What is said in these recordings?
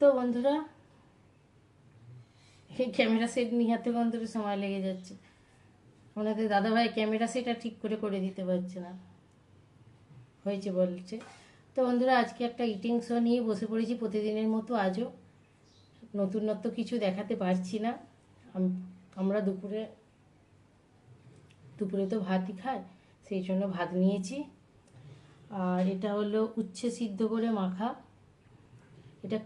তো বন্ধুরা, এই ক্যামেরা সেট নিয়ে হাতে বন্ধুরা সময় লেগে যাচ্ছে। ওনাদের দাদাভাই ক্যামেরা সেটটা ঠিক করে করে দিতে পারছে না, হয়েছে বলছে। তো বন্ধুরা, আজকে একটা ইটিং শো নিয়ে বসে পড়েছি প্রতিদিনের মতো। আজও নতুনত্ব কিছু দেখাতে পারছি না। আমরা দুপুরে দুপুরে তো ভাতই খাই, সেই জন্য ভাত নিয়েছি। আর এটা হলো উচ্ছে সিদ্ধ করে মাখা। এটা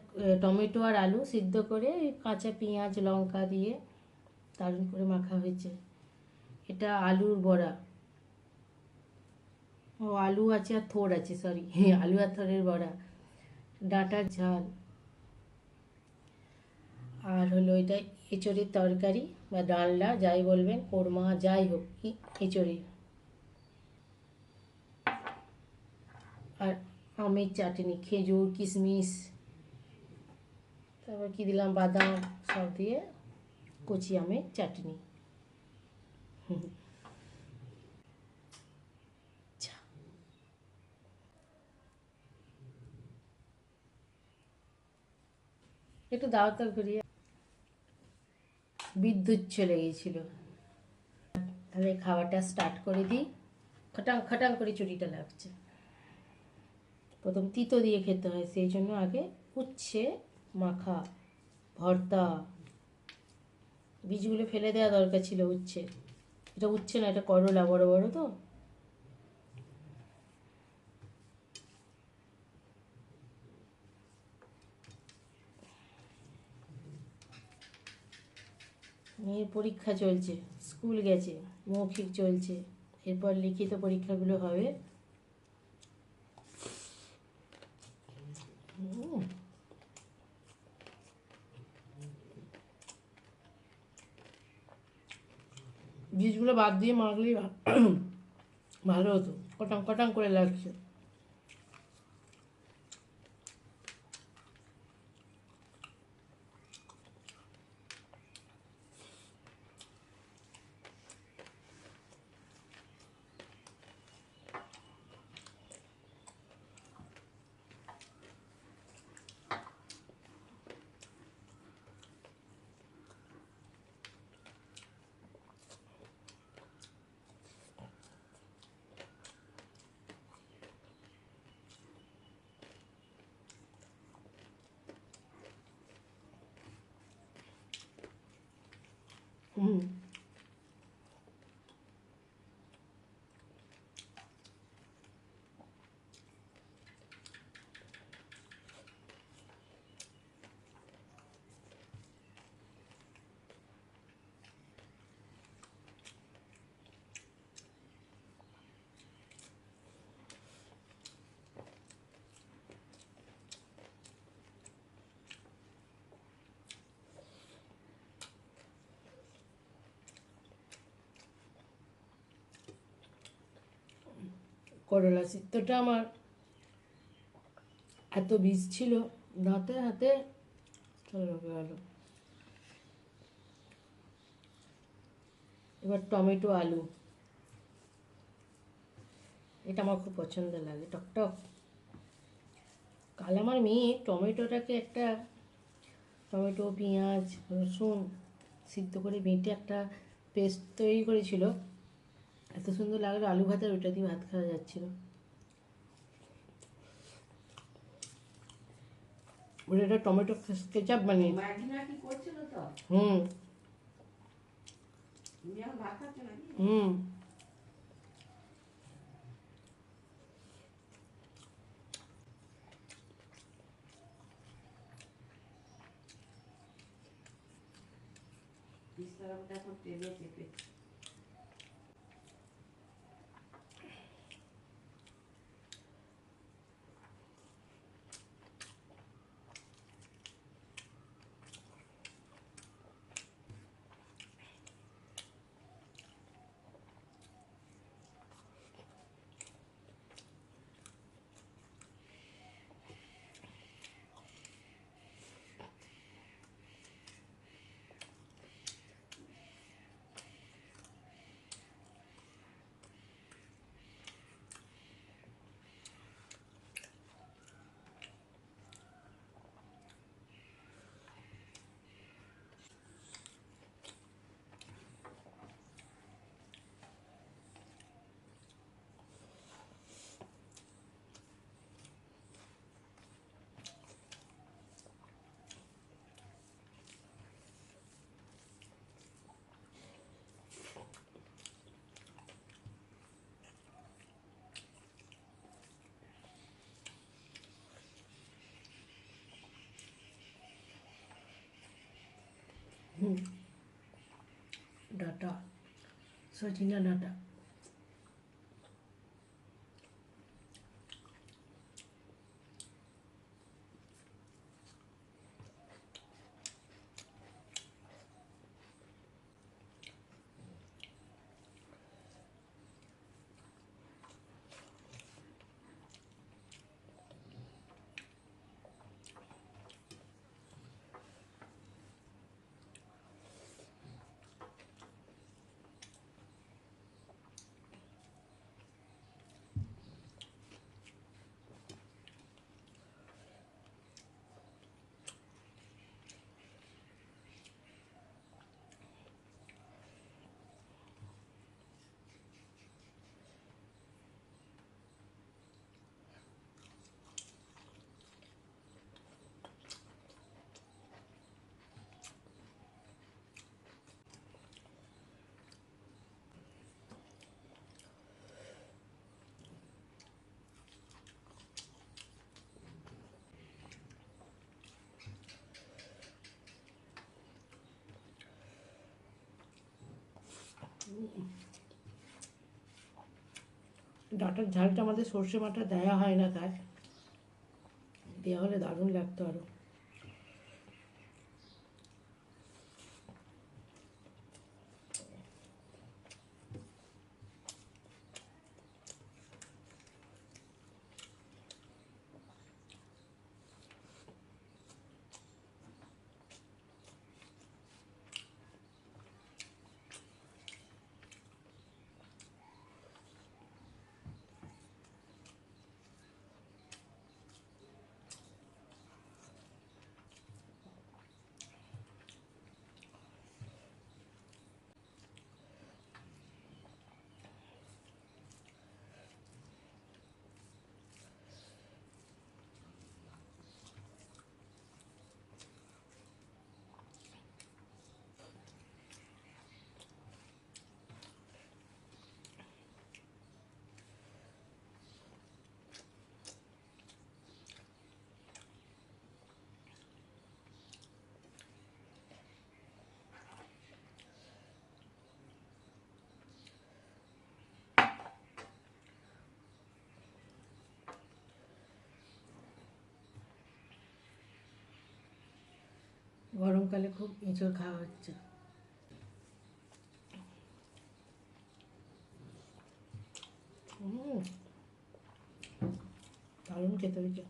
টমেটো আর আলু সিদ্ধ করে কাঁচা পেঁয়াজ লঙ্কা দিয়ে দারুণ করে মাখা হয়েছে। এটা আলুর বড়া, ও আলু আছে আর থোড় আছে, সরি, আলু আর থোড়ের বড়া। ডাঁটার ঝাল। আর হলো এটা এঁচড়ের তরকারি বা ডালনা যাই বলবেন, কোরমা যাই হোক, এঁচড়ে। আর আমের চাটনি, খেজুর কিশমিশ, তারপর কি দিলাম, বাদাম সব দিয়ে কচি আমের চাটনি। একটু দাওয়াত করিয়ে বিদ্যুৎ চলে গিয়েছিল। তাহলে খাওয়াটা স্টার্ট করে দিই। খটাং খটাং করে চুরিটা লাগছে। প্রথম তিতো দিয়ে খেতে হয়, সেই জন্য আগে উচ্ছে মাখা ভর্তা। বীজগুলো ফেলে দেওয়া দরকার ছিল উচ্ছে। এটা উচ্ছে না, এটা করলা, বড় বড় তো। মেয়ের পরীক্ষা চলছে, স্কুল গেছে, মৌখিক চলছে, এরপর লিখিত পরীক্ষাগুলো হবে। বীজগুলো বাদ দিয়ে মাখলেই ভালো হতো। কটাং কটাং করে লাগছে। হুম। করলা সিদ্ধটা আমার এত বীজ ছিল, দাঁতে হাতে চলে গেল। এবার টমেটো আলু, এটা আমার খুব পছন্দ লাগে, টকটক। কাল আমার মেয়ে টমেটোটাকে একটা, টমেটো পেঁয়াজ রসুন সিদ্ধ করে বেটে একটা পেস্ট তৈরি করেছিল। এত সুন্দর লাগলো আলু ভাতের, ওটা দিয়ে ভাত খাওয়া যাচ্ছিল। বলে এটা টমেটো কেচাপ বানিয়ে। হুম হুম। ডাঁটা, সজনা ডাঁটা। ডাঁটার ঝালটা আমাদের সর্ষে বাটা দেওয়া হয় না, তাই দেওয়া হলে দারুণ লাগতো আরও। গরমকালে খুব এঁচড় খাওয়া হচ্ছে। দারুণ খেতে হয়েছে।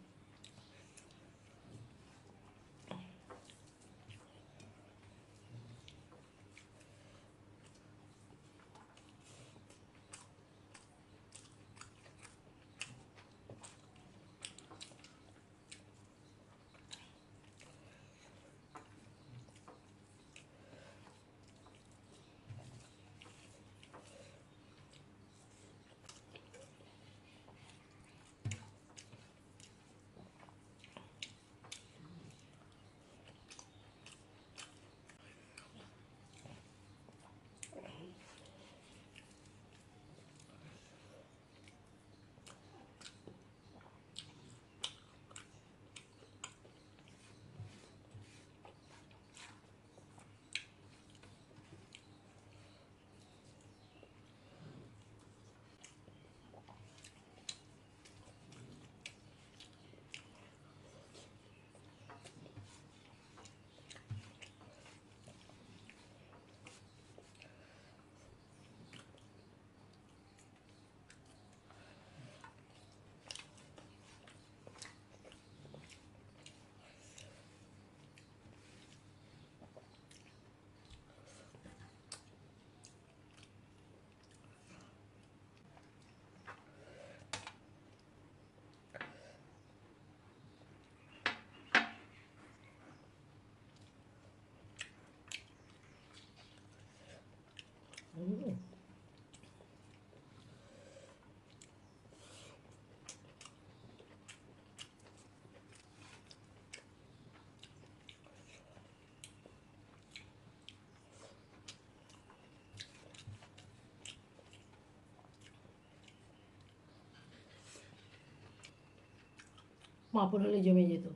পাঁপড় হলে জমে যেত,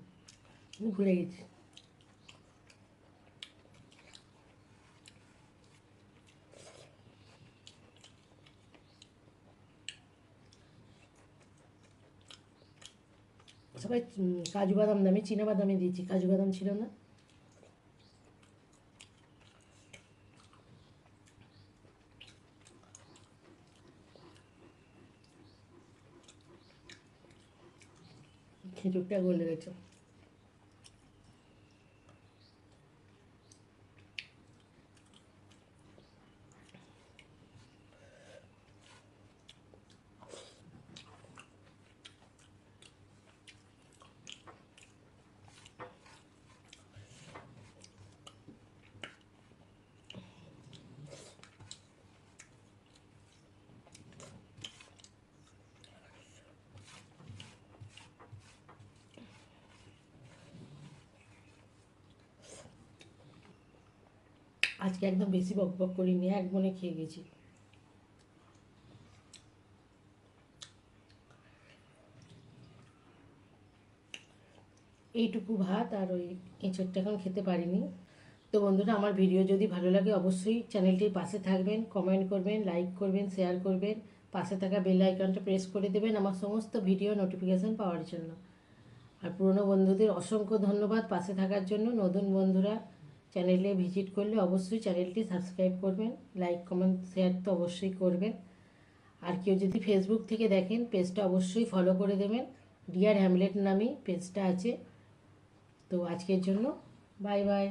আমি ভুলে গেছি। সবাই কাজু বাদাম দামি চীনা বাদামে দিয়েছি, কাজু বাদাম ছিল না। খেজুরটা গলে গেছে। আজকে একদম বেশি বক বক করিনি, এক মনে খেয়ে গেছি। এইটুকু ভাত আর ওই এঁচোড়টা এখন খেতে পারিনি। তো বন্ধুরা, আমার ভিডিও যদি ভালো লাগে অবশ্যই চ্যানেলটির পাশে থাকবেন, কমেন্ট করবেন, লাইক করবেন, শেয়ার করবেন, পাশে থাকা বেল আইকনটা প্রেস করে দেবেন আমার সমস্ত ভিডিও নোটিফিকেশান পাওয়ার জন্য। আর পুরনো বন্ধুদের অসংখ্য ধন্যবাদ পাশে থাকার জন্য। নতুন বন্ধুরা চ্যানেলে ভিজিট করলে অবশ্যই চ্যানেলটি সাবস্ক্রাইব করবেন, লাইক কমেন্ট শেয়ার তো অবশ্যই করবেন। আর কেউ যদি ফেসবুক থেকে দেখেন পেজটা অবশ্যই ফলো করে দেবেন, ডিয়ার হ্যামলেট নামেই পেজটা আছে। তো আজকের জন্য বাই বাই।